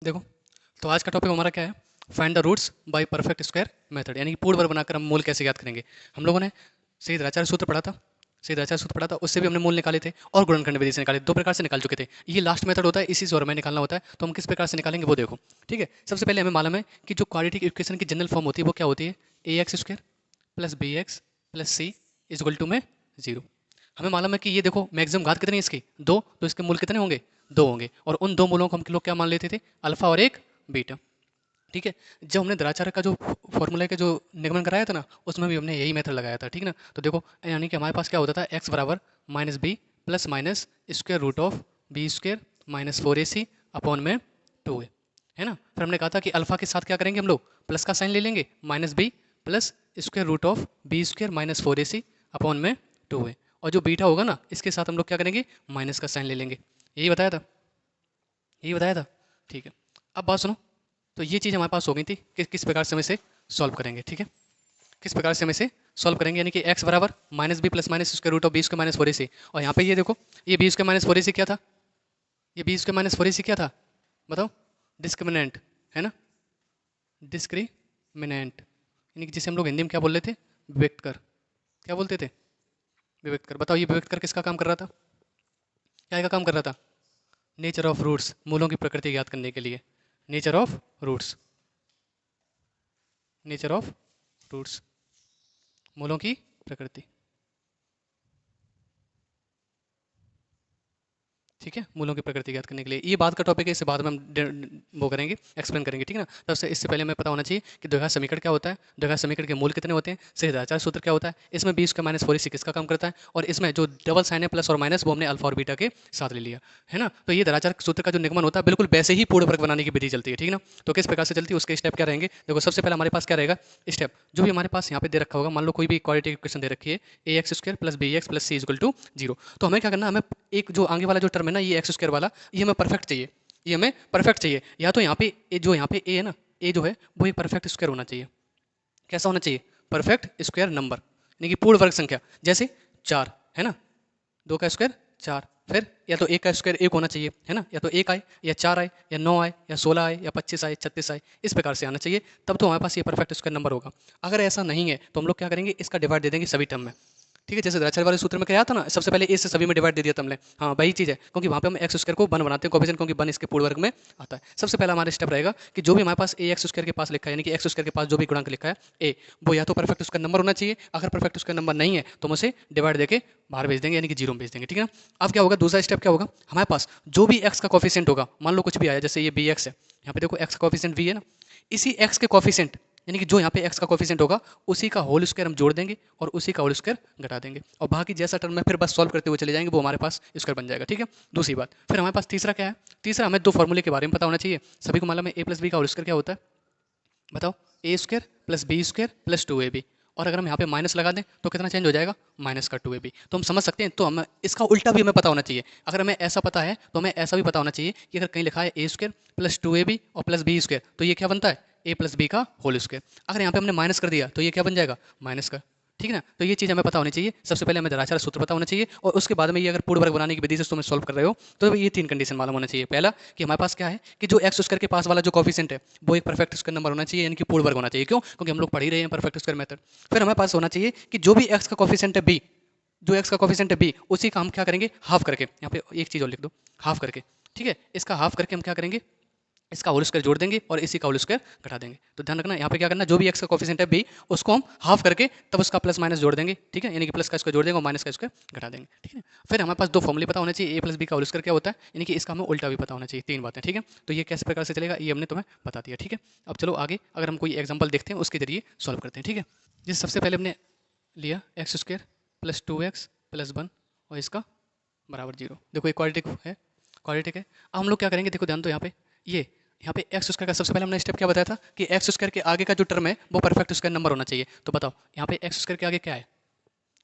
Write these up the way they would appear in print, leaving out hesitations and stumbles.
देखो, तो आज का टॉपिक हमारा क्या है? Find the roots by perfect square method, यानी कि पूर्ण वर्ग बनाकर हम मूल कैसे ज्ञात करेंगे। हम लोगों ने सहीद्राचार्य सूत्र पढ़ा था। सहीद्राचार्य सूत्र पढ़ा था, उससे भी हमने मूल निकाले थे और गुणनखंड विधि से निकाले, दो प्रकार से निकाल चुके थे। ये लास्ट मेथड होता है, इसी से और में निकालना होता है। तो हम किस प्रकार से निकालेंगे वो देखो। ठीक है, सबसे पहले हमें मालूम है कि जो क्वाड्रेटिक इक्वेशन की जनरल फॉर्म होती है वो क्या होती है? A X square plus B X plus C is equal to में जीरो। हमें मालूम है कि ये देखो मैक्सिमम घात कितनी है इसकी? दो, तो इसके मूल कितने होंगे? दो होंगे। और उन दो मूलों को हम लोग क्या मान लेते थे? अल्फा और एक बीटा। ठीक है, जब हमने द्राचार्य का जो फॉर्मूला का जो निगमन कराया था ना, उसमें भी हमने यही मेथड लगाया था। ठीक है ना, तो देखो यानी कि हमारे पास क्या होता था? एक्स बराबर minus B plus minus square root of B square minus four A c upon में टू है ना। फिर हमने कहा था कि अल्फा के साथ क्या करेंगे हम लोग? प्लस का साइन ले लेंगे, minus B plus square root of B square minus four A c upon में टू और जो बीटा होगा ना, इसके साथ हम लोग क्या करेंगे? माइनस का साइन ले लेंगे। यही बताया था, यही बताया था। ठीक है, अब बात सुनो। तो ये चीज़ हमारे पास हो गई थी कि किस प्रकार से हम इसे सॉल्व करेंगे। ठीक है, किस प्रकार से हम इसे सॉल्व करेंगे, यानी कि x बराबर minus B plus minus square root of B square minus four A C. और यहाँ पे ये देखो, ये बी स्क्वायर माइनस फोर ए सी क्या था? ये बी स्क्वायर माइनस फोर ए सी क्या था? बताओ। डिस्क्रिमिनेंट है ना, डिस्क्रिमिनेंट, यानी कि जिसे हम लोग हिंदी में क्या बोल रहे थे? विभक्त कर। क्या बोलते थे? विभक्त कर। बताओ ये विभक्त कर किसका काम कर रहा था? क्या का काम कर रहा था? नेचर ऑफ रूट्स, मूलों की प्रकृति ज्ञात करने के लिए। Nature of roots, nature of roots, मूलों की प्रकृति। ठीक है, मूलों की प्रकृति ज्ञात करने के लिए। ये बात का टॉपिक है, इससे बाद में हम वो करेंगे, एक्सप्लेन करेंगे। ठीक है ना, तब से इससे पहले हमें पता होना चाहिए कि द्विघात समीकरण क्या होता है, द्विघात समीकरण के मूल कितने होते हैं, सहीदाचार्य सूत्र क्या होता है, इसमें बी स्क्वायर माइनस फोर सी किसका काम करता है, और इसमें जो डबल साइन है प्लस और माइनस, वो हमने अल्फा और बीटा के साथ ले लिया है ना। तो ये द्विघात सूत्र का जो निगमन होता है, बिल्कुल वैसे ही पूर्ण वर्ग बनाने की विधि चलती है। ठीक है ना, तो किस प्रकार से चलती है, उसके स्टेप क्या रहेंगे? देखो, सबसे पहले हमारे पास क्या रहेगा स्टेप, जो भी हमारे पास यहाँ पे दे रखा होगा। मान लो कोई भी क्वाड्रेटिक इक्वेशन दे रखी है, A X square plus B X plus C is equal to zero. तो हमें क्या करना है? हमें एक जो आगे वाला जो टर्म है ना, ये एक्स स्क्वायर वाला, ये हमें परफेक्ट चाहिए। ये हमें परफेक्ट चाहिए। या तो यहाँ पे जो यहाँ पे ए है ना, ए जो है वो एक परफेक्ट स्क्वायर होना चाहिए। कैसा होना चाहिए? परफेक्ट स्क्वायर नंबर, यानी कि पूर्ण वर्ग संख्या। जैसे चार है ना, दो का स्क्वायर चार। फिर या तो एक का स्क्वायर एक होना चाहिए है ना, या तो एक आए या चार आए या नौ आए या 16 आए या 25 आए 36 आए, इस प्रकार से आना चाहिए। तब तो हमारे पास ये परफेक्ट स्क्वायर नंबर होगा। अगर ऐसा नहीं है तो हम लोग क्या करेंगे? इसका डिवाइड दे देंगे सभी टर्म में। ठीक है, जैसे द्राचार्य वाले सूत्र में क्या था ना, सबसे पहले ए से सभी में डिवाइड दे दिया था हमने। हाँ, वही चीज़ है, क्योंकि वहाँ पे हम एक्स स्क्वायर को वन बनाते हैं कोफिशिएंट, क्योंकि वन इसके पूर्ण वर्ग में आता है। सबसे पहला हमारा स्टेप रहेगा कि जो भी हमारे पास ए एक्स स्क्वायर के पास लिखा है, यानी कि एक्स स्क्वायर के पास जो भी गुणांक लिखा है ए, वो या तो परफेक्ट उसका नंबर होना चाहिए। अगर परफेक्ट उसका नंबर नहीं है तो हम उसे डिवाइड देके बाहर भेज देंगे, यानी कि जीरो में भेज देंगे। ठीक है ना, अब क्या होगा? दूसरा स्टेप क्या होगा? हमारे पास जो भी एक्स का कोफिशिएंट होगा, मान लो कुछ भी आया, जैसे ये बी एक्स है, यहाँ पे देखो एक्स का कोफिशिएंट वी है ना, इसी एक्स के कोफिशिएंट, यानी कि जो यहाँ पे x का कोफिशिएंट होगा, उसी का होल स्क्वायर हम जोड़ देंगे और उसी का होल स्क्वायर घटा देंगे, और बाकी जैसा टर्म में फिर बस सॉल्व करते हुए चले जाएंगे, वो हमारे पास स्क्वायर बन जाएगा। ठीक है, दूसरी बात। फिर हमारे पास तीसरा क्या है? तीसरा, हमें दो फॉर्मूले के बारे में पता होना चाहिए। सभी को मालूम है ए प्लस बी का होल स्क्वायर क्या होता है? बताओ। A square plus B square plus two A B, और अगर हम यहाँ पे माइनस लगा दें तो कितना चेंज हो जाएगा? माइनस का टू ए बी। तो हम समझ सकते हैं, तो हमें इसका उल्टा भी हमें पता होना चाहिए। अगर हमें ऐसा पता है तो हमें ऐसा भी पता होना चाहिए कि अगर कहीं लिखा है A square plus two A B और प्लस बी स्क्वायर, तो ये क्या बनता है? ए प्लस बी का होल स्क्वायर। अगर यहाँ पे हमने माइनस कर दिया तो ये क्या बन जाएगा? माइनस का। ठीक है ना, तो ये चीज़ हमें पता होनी चाहिए। सबसे पहले हमें द्विघात सूत्र पता होना चाहिए, और उसके बाद में ये अगर पूर्ण वर्ग बनाने की विधि से तुम सॉल्व कर रहे हो, तो ये तीन कंडीशन मालूम होना चाहिए। पहला, कि हमारे पास क्या है कि जो एक्स स्क्वायर के पास वाला जो कोफिशिएंट है, वो एक परफेक्ट स्क्वायर नंबर होना चाहिए, यानी कि पूर्ण वर्ग होना चाहिए। क्यों? क्योंकि हम लोग पढ़ ही रहे हैं परफेक्ट स्क्वायर मेथड। फिर हमारे पास होना चाहिए कि जो भी एक्स का कोफिशिएंट है बी, जो एक्स का कोफिशिएंट है बी, उसी का हम क्या करेंगे? हाफ करके। यहाँ पे एक चीज़ और लिख दो, हाफ करके। ठीक है, इसका हाफ करके हम क्या करेंगे? इसका होल स्क्वायर जोड़ देंगे और इसी का होल स्क्वायर घटा देंगे। तो ध्यान रखना, यहाँ पे क्या करना, जो भी एक्स का कोफिशिएंट है बी, उसको हम हाफ करके तब उसका प्लस माइनस जोड़ देंगे। ठीक है, यानी कि प्लस का स्क्वायर जोड़ देंगे और माइनस का स्क्वायर घटा देंगे। ठीक है, फिर हमारे पास दो फॉर्मूले पता होना चाहिए, ए प्लस बी का होल स्क्वायर क्या होता है, यानी कि इसका हमें उल्टा भी पता होना चाहिए। तीन बातें। ठीक है, तो ये कैसे प्रकार से चलेगा, ये हमने तुम्हें बता दिया। ठीक है, अब चलो आगे, अगर हम कोई एग्जाम्पल देखते हैं उसके जरिए सॉल्व करते हैं। ठीक है, जिस सबसे पहले हमने लिया x square plus to x plus one और इसका बराबर जीरो। देखो ये क्वाड्रेटिक है, क्वाड्रेटिक है। अब हम लोग क्या करेंगे? देखो ध्यान दो, ये यहाँ पे एक्स स्क्वायर का सबसे पहले हमने स्टेप क्या बताया था कि एक्स स्क्वायर के आगे का जो टर्म है वो परफेक्ट स्क्वायर नंबर होना चाहिए। तो बताओ यहाँ पे एक्स स्क्वायर के आगे क्या है?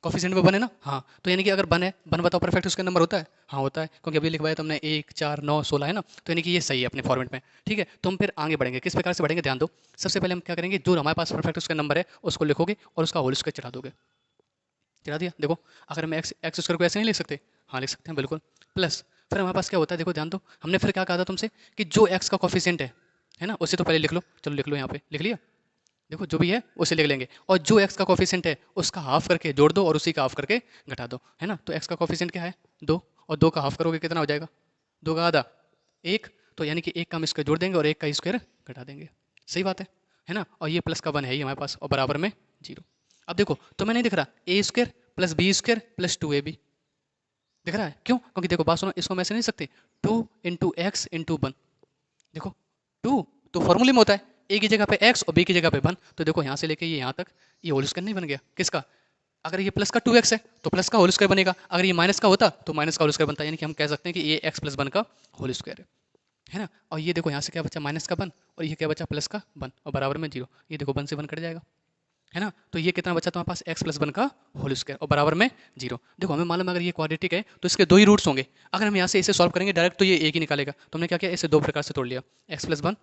कॉफिशिएंट में बने ना। हाँ, तो यानी कि अगर बन है, बन बताओ परफेक्ट स्क्वायर नंबर होता है? हाँ होता है, क्योंकि अभी लिखवाया तुमने एक चार नौ सोलह है ना, तो यानी कि ये सही है अपने फॉर्मेट में। ठीक है, तो हम फिर आगे बढ़ेंगे। किस प्रकार से बढ़ेंगे? ध्यान दो, सबसे पहले हम क्या करेंगे, जो हमारे पास परफेक्ट स्क्वायर नंबर है उसको लिखोगे और उसका होल स्क्वायर चढ़ा दोगे। चढ़ा दिया। देखो, अगर हम एक्स एक्स स्क्वायर को ऐसे नहीं लिख सकते? हाँ लिख सकते हैं बिल्कुल। प्लस फिर हमारे पास क्या होता है, देखो ध्यान दो, हमने फिर क्या कहा था तुमसे कि जो एक्स का कोफिशिएंट है ना, उसे तो पहले लिख लो, चलो लिख लो, यहाँ पे लिख लिया, देखो जो भी है उसे लिख लेंगे, और जो एक्स का कोफिशिएंट है उसका हाफ करके जोड़ दो और उसी का हाफ करके घटा दो, है ना। तो एक्स का कोफिशिएंट क्या है, 2, और 2 का हाफ करोगे कितना हो जाएगा, 2 का आधा 1, तो यानी कि 1 का हम स्क्वायर जोड़ देंगे और 1 का स्क्वायर घटा देंगे, सही बात है ना। और ये प्लस का 1 है ही हमारे पास, और बराबर में 0। अब देखो तो मैं नहीं दिख रहा, A square plus B square plus 2ab दिख रहा है, क्यों, क्योंकि देखो बात सुनो, इसको हम ऐसे नहीं सकते 2 इंटू एक्स इंटू 1, देखो 2 तो फॉर्मूले में होता है, ए की जगह पे एक्स और बी की जगह पे 1, तो देखो यहाँ से लेके ये यहाँ तक ये होल स्क्वायर नहीं बन गया, किसका, अगर ये प्लस का 2x है तो प्लस का होल स्क्वायर बनेगा, अगर ये माइनस का होता तो माइनस का होल स्क्वायर बनता है, यानी कि हम कह सकते हैं कि ये x प्लस 1 का होल स्क्वायर है ना। और ये देखो यहाँ से क्या बचा, माइनस का 1, और ये क्या बचा, प्लस का 1, और बराबर में 0, ये देखो 1 से 1 कट जाएगा, है ना। तो ये कितना बचा तुम्हारे पास, x प्लस 1 का होल स्क्वायर और बराबर में 0। देखो हमें मालूम है अगर ये क्वाड्रेटिक है तो इसके 2 ही रूट्स होंगे, अगर हम यहाँ से इसे सॉल्व करेंगे डायरेक्ट तो ये एक ही निकालेगा, तो हमने क्या किया, इसे 2 प्रकार से तोड़ लिया, x plus 1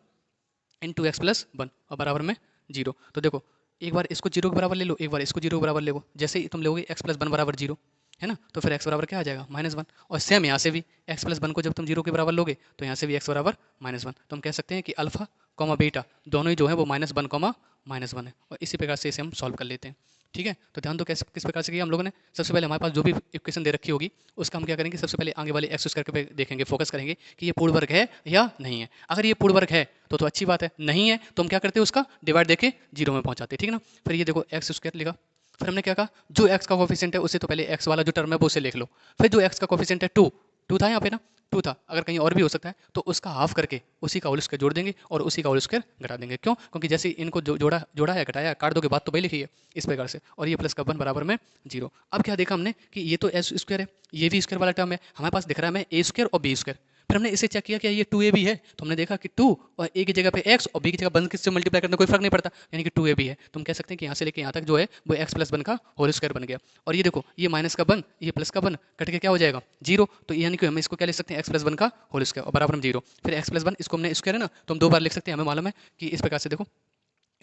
into x plus 1 और बराबर में 0। तो देखो एक बार इसको 0 के बराबर ले लो, एक बार इसको 0 के बराबर ले लो, जैसे ही तुम लोगे x प्लस 1 बराबर 0, है ना, तो फिर x बराबर क्या आ जाएगा, -1, और सेम यहाँ से भी x प्लस 1 को जब तुम 0 के बराबर लोगे तो यहाँ से भी x बराबर -1, तो हम कह सकते हैं कि अल्फा कॉमा बीटा दोनों ही जो है वो -1 कॉमा -1 है, और इसी प्रकार से इसे हम सॉल्व कर लेते हैं, ठीक है। तो ध्यान दो कैसे किस प्रकार से किया हम लोगों ने, सबसे पहले हमारे पास जो भी इक्वेशन दे रखी होगी उसका हम क्या करेंगे, सबसे पहले आगे वाले एक्स स्क्वायर पे देखेंगे, फोकस करेंगे कि ये पूर्ण वर्ग है या नहीं है, अगर ये पूर्ण वर्ग है तो अच्छी बात है, नहीं है तो हम क्या करते हैं, उसका डिवाइड देके 0 में पहुंचाते हैं, ठीक है ना। फिर ये देखो एक्स स्क्वायर लिखा, फिर हमने क्या कहा, जो एक्स का कोफिशिएंट है उसे तो पहले एक्स वाला जो टर्म है वो उसे लिख लो, फिर जो एक्स का कोफिशिएंट है 2 था यहाँ पे ना, 2 था, अगर कहीं और भी हो सकता है तो उसका हाफ करके उसी का होल स्क्वायर जोड़ देंगे और उसी का होल स्क्वायर घटा देंगे, क्यों, क्योंकि जैसे इनको जोड़ा जोड़ा है घटाया काट दोगे बात तो वही लिखी है इस प्रकार से, और ये प्लस का 1 बराबर में 0। अब क्या देखा हमने कि ये तो एस स्क्वायर है, ये भी स्क्वायर वाला टर्म है, हमारे पास दिख रहा है मैं ए स्क्वायर और बी स्क्वायर, फिर हमने इसे चेक किया कि ये 2ab है, तो हमने देखा कि 2 और a की जगह पे x और b की जगह 1 किससे मल्टीप्लाई करना कोई फर्क नहीं पड़ता, यानी कि 2ab है, तो हम कह सकते हैं कि यहाँ से लेके यहाँ तक जो है वो x प्लस 1 का होल स्क्वायर बन गया, और ये देखो ये माइनस का 1 ये प्लस का 1 कट के क्या हो जाएगा 0, तो यानी कि हम इसको क्या लिख सकते हैं, x प्लस 1 का होल स्क्वायर और बराबर में 0, फिर x प्लस 1 इसको हमने स्क्वायर है ना तो हम 2 बार लिख सकते हैं, हमें मालूम है कि इस प्रकार से देखो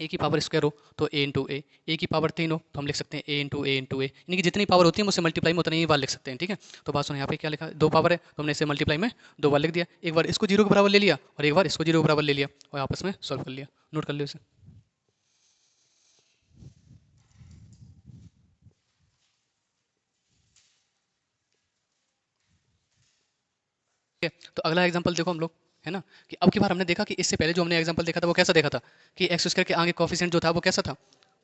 ए की पावर स्क्वायर हो तो ए इंटू ए की पावर 3 हो तो हम लिख सकते हैं ए इंटू ए, यानी कि जितनी पावर होती है हम उसे मल्टीप्लाई में उतना ही बार लिख सकते हैं, ठीक है। तो बात सुनो यहाँ पे क्या लिखा, 2 पावर है तो हमने इसे मल्टीप्लाई में 2 बार लिख दिया, एक बार इसको 0 के बराबर ले लिया और एक बार इसको 0 के बराबर ले लिया और आपस में सॉल्व कर लिया, नोट कर लिया इसे। ठीक है, तो अगला एग्जाम्पल देखो हम लोग, है ना, कि अब की बार हमने देखा कि इससे पहले जो हमने एग्जाम्पल देखा था वो कैसा देखा था कि एक्स स्क्वायर के आगे कोफिशिएंट जो था वो कैसा था,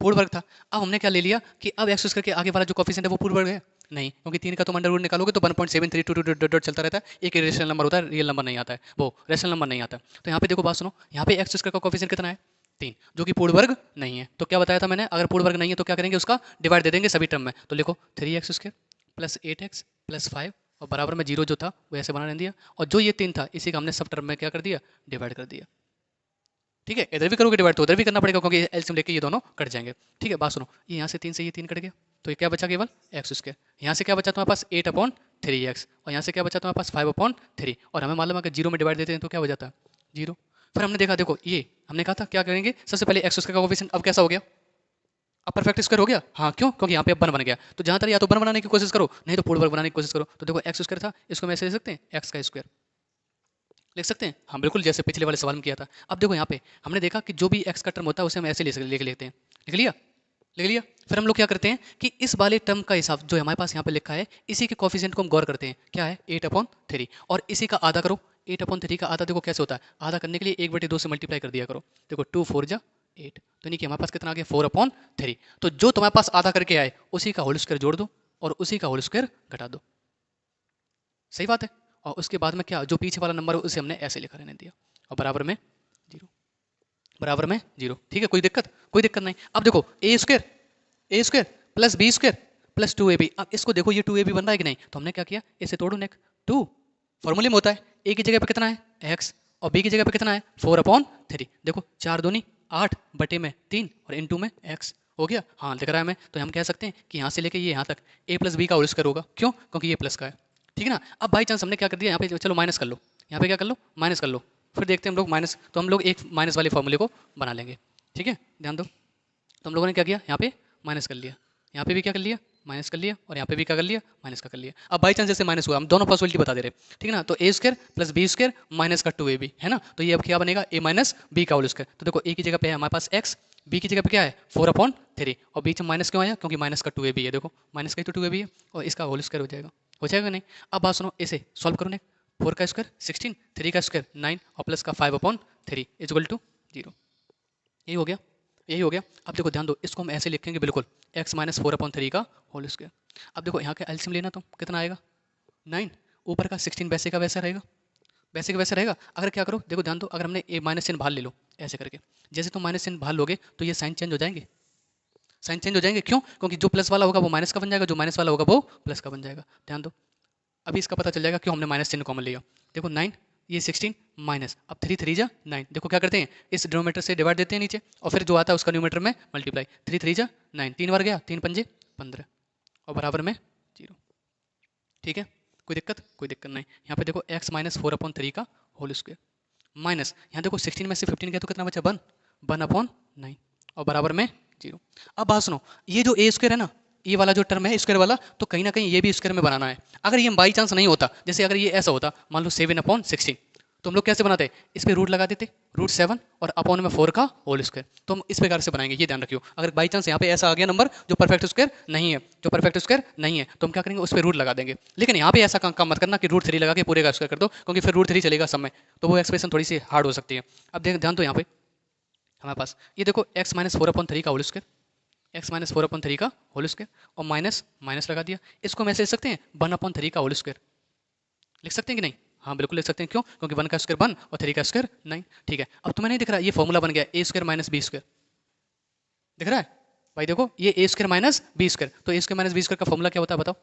पूर्ण वर्ग था। अब हमने क्या ले लिया कि अब एक्स स्क्वायर के आगे वाला जो कोफिशिएंट है वो पूर्ण वर्ग है नहीं, क्योंकि 3 का तुम अंडर रूट निकालोगे तो 1.732 चलता रहता है, एक रेशनल नंबर होता है, रियल नंबर नहीं आता है, वो रेशनल नंबर नहीं आता। तो यहाँ पे देखो बात सुनो, यहाँ पे एक्स स्क्वायर का कोफिशिएंट कितना है 3, जो कि पूर्ण वर्ग नहीं है, तो क्या बताया था मैंने, अगर पूर्ण वर्ग नहीं है तो क्या करेंगे, उसका डिवाइड दे देंगे सभी टर्म में, तो लिखो 3x square plus 8x plus 5 और बराबर में 0 जो था वो ऐसे बना रहने दिया, और जो ये 3 था इसी का हमने सब टर्म में क्या कर दिया, डिवाइड कर दिया, ठीक है। इधर भी करोगे डिवाइड तो उधर भी करना पड़ेगा क्योंकि एलसीएम लेके ये दोनों कट जाएंगे, ठीक है। बात सुनो, ये यहाँ से 3 से ये 3 कट गया तो ये क्या बचा केवल एक्स स्क्वायर, यहाँ से क्या बचा तुम्हारे पास 8/3x, और यहाँ से क्या बचा तुम्हारे पास 5/3, और हमें मालूम है कि 0 में डिवाइड देते हैं तो क्या हो जाता है 0। फिर हमने देखा, देखो ये हमने कहा था क्या करेंगे, सबसे पहले एक्स स्क्वायर का कोफिशिएंट अब कैसा हो गया, अब परफेक्ट स्क्वायर हो गया, हाँ क्यों, क्योंकि यहाँ पे अब 1 बन गया, तो जहाँ तक या तो 1 बनाने की कोशिश करो नहीं तो पूर्ण वर्ग बनाने की कोशिश करो, तो देखो एक्स स्क्वायर था इसको हम ऐसे लिख सकते हैं एक्स का स्क्वायर लिख सकते हैं, हाँ बिल्कुल जैसे पिछले वाले सवाल में किया था। अब देखो यहाँ पे हमने देखा कि जो भी एक्स का टर्म होता है उसे हम ऐसे लिख लेते हैं, लिख लिया लिख लिया। फिर हम लोग क्या करते हैं कि इस वाले टर्म का हिसाब जो हमारे पास यहाँ पे लिखा है इसी के कोफिशिएंट को हम गौर करते हैं, क्या है 8/3, और इसी का आधा करो, 8/3 का आधा देखो कैसे होता है, आधा करने के लिए 1/2 से मल्टीप्लाई कर दिया करो, देखो 2 4 जा 8, तो नहीं कि हमारे पास कितना आ गया 4/3, तो जो तुम्हारे पास आधा करके आए उसी का होल स्क्वायर जोड़ दो और उसी का होल स्क्वायर घटा दो, सही बात है। और उसके बाद में क्या, जो पीछे वाला नंबर है उसे हमने ऐसे लिखा रहने दिया और बराबर में 0, बराबर में 0, ठीक है, कोई दिक्कत नहीं। अब देखो A square plus B square plus 2ab, अब इसको देखो ये 2ab बन रहा है कि नहीं, तो हमने क्या किया इसे तोड़ो नेक 2, फॉर्मूले में होता है ए की जगह पे कितना है x और बी की जगह पे कितना है 4/3, देखो 4 दूनी 8 बटे में 3 और इनटू में x हो गया, हाँ दिख रहा है मैं, तो हम कह सकते हैं कि यहाँ से लेके ये यहाँ तक a प्लस बी का होल स्क्वायर होगा, क्यों, क्योंकि ये प्लस का है, ठीक है ना। अब बाई चांस हमने क्या कर दिया यहाँ पे, चलो माइनस कर लो, यहाँ पे क्या कर लो माइनस कर लो, फिर देखते हैं हम लोग माइनस, तो हम लोग एक माइनस वाले फॉर्मूले को बना लेंगे, ठीक है, ध्यान दो। तो हम लोगों ने क्या किया यहाँ पे माइनस कर लिया, यहाँ पे भी क्या कर लिया माइनस कर लिया और यहाँ पे भी क्या कर लिया, माइनस का कर लिया। अब बाई चांस जैसे माइनस हुआ, हम दोनों पॉसिबिलिटी बता दे रहे हैं, ठीक है ना। तो A square plus B square minus का 2ab है ना। तो ये अब क्या बनेगा, ए माइनस बी का होल स्क्वायर। तो देखो ए की जगह पे है हमारे पास x, बी की जगह पे क्या है 4/3 और बीच में माइनस क्यों आया, क्योंकि माइनस का 2ab है। देखो माइनस का ही तो 2ab है और इसका होल स्क्वायर हो जाएगा नहीं। अब बात सुनो, इसे सॉल्व करो। 4 का स्क्वायर 16, 3 का स्क्वायर 9 और प्लस का 5/3 इक्वल टू 0। यही हो गया, यही हो गया। अब देखो ध्यान दो, इसको हम ऐसे लिखेंगे बिल्कुल, x माइनस 4/3 का होल स्क्वायर। अब देखो यहाँ का एलसीएम लेना, तो कितना आएगा 9, ऊपर का 16 वैसे का वैसा रहेगा, वैसे का वैसा रहेगा। अगर क्या करो, देखो ध्यान दो, अगर हमने ए माइनस चिन्ह बाहर ले लो ऐसे करके, जैसे तुम माइनस चिन्ह बाहर लोगे तो ये साइन चेंज हो जाएंगे, साइन चेंज हो जाएंगे। क्यों, क्योंकि जो प्लस वाला होगा वो माइनस का बन जाएगा, जो माइनस वाला होगा वो प्लस का बन जाएगा। ध्यान दो, अभी इसका पता चल जाएगा क्यों हमने माइनस चिन्ह कॉमन लिया। देखो 9, ये 16 माइनस, अब 3 3 जा 9। देखो क्या करते हैं, इस डिनोमीटर से डिवाइड देते हैं नीचे और फिर जो आता है उसका न्यूमेटर में मल्टीप्लाई। 3 3 जा 9, 3 बार गया, 3 पंजे 15 और बराबर में 0। ठीक है, कोई दिक्कत, कोई दिक्कत नहीं। यहाँ पे देखो x माइनस 4/3 का होल स्क्वायर माइनस, यहाँ देखो 16 में से 15 गया तो कितना बचा 1/9 और बराबर में 0। अब बात सुनो, ये जो ए स्क्वायर है ना, ये वाला जो टर्म है स्क्वायर वाला, तो कहीं ना कहीं ये भी स्क्वायर में बनाना है। अगर ये बाई चांस नहीं होता, जैसे अगर ये ऐसा होता, मान लो 7/16, तो हम लोग कैसे बनाते, इस पे रूट लगा देते, √7 और अपॉन में 4 का होल स्क्वायर। तो हम इस प्रकार से बनाएंगे, ये ध्यान रखियो। अगर बाई चांस यहाँ पे ऐसा आ गया नंबर जो परफेक्ट स्क्वायर नहीं है, जो परफेक्ट स्क्वायर नहीं है, तो हम क्या करेंगे, उस पर रूट लगा देंगे। लेकिन यहाँ पे ऐसा काम मत करना कि √3 लगा के पूरे का स्क्वायर कर दो, क्योंकि फिर √3 चलेगा सब में, तो वो एक्सप्रेशन थोड़ी सी हार्ड हो सकती है। अब देख ध्यान दो, यहाँ पे हमारे पास ये देखो x माइनस 4/3 का होल स्क्वायर, x माइनस 4/3 का होल स्क्वायर और माइनस माइनस लगा दिया। इसको हम ऐसे लिख सकते हैं 1/3 का होल स्क्वायर, लिख सकते हैं कि नहीं, हाँ बिल्कुल लिख सकते हैं। क्यों, क्योंकि 1 का स्क्वायर 1 और 3 का स्क्वायर 9। ठीक है, अब तुम्हें नहीं दिख रहा, ये फॉर्मूला बन गया a square minus b square, दिख रहा है भाई। देखो ये a square minus b square, तो a square minus b square का फॉर्मूला क्या होता है बताओ,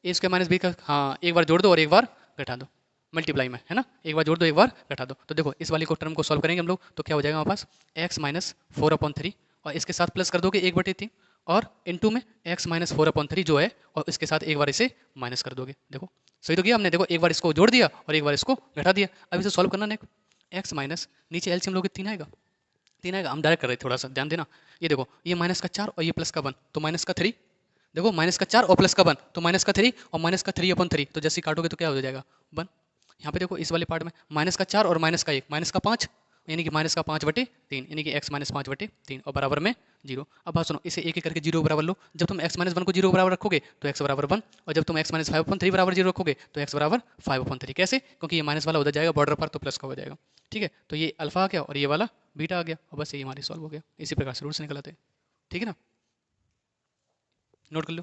a स्क्वायर माइनस बी का, हाँ एक बार जोड़ दो और एक बार घटा दो, मल्टीप्लाई में है ना, एक बार जोड़ दो एक बार घटा दो। तो देखो इस वाली को टर्म को सॉल्व करेंगे हम लोग, तो क्या हो जाएगा हमारे पास x माइनस 4/3 और इसके साथ प्लस कर दोगे 1/3 और इनटू में x माइनस 4/3 जो है, और इसके साथ एक बार इसे माइनस कर दोगे। देखो सही तो किया हमने, देखो एक बार इसको जोड़ दिया और एक बार इसको घटा दिया। अब इसे सॉल्व करना, x माइनस नीचे एलसीएम लोगे 3 आएगा, 3 आएगा। हम डायरेक्ट कर रहे हैं, थोड़ा सा ध्यान देना। ये देखो ये माइनस का 4 और ये प्लस का 1, तो माइनस का 3। देखो माइनस का 4 और प्लस का 1, तो माइनस का 3 और माइनस का 3/3, तो जैसे काटोगे तो क्या हो जाएगा 1। यहाँ पे देखो इस वाले पार्ट में माइनस का 4 और माइनस का 1, माइनस का 5, यानी कि माइनस का 5/3, यानी कि x माइनस 5/3 और बराबर में 0। अब बात सुनो, इसे एक एक करके 0 बराबर लो। जब तुम x माइनस 1 को 0 बराबर रखोगे तो x बराबर 1, और जब तुम x माइनस 5/3 बराबर 0 रखोगे तो x बराबर 5/3। कैसे, क्योंकि ये माइनस वाला उधर जाएगा बॉर्डर पर, तो प्लस का हो जाएगा। ठीक है, तो ये अल्फा आ गया और ये वाला बीटा आ गया, और बस ये हमारी सॉल्व हो गया। इसी प्रकार से रूट से निकल आते हैं। ठीक है ना, नोट कर लो।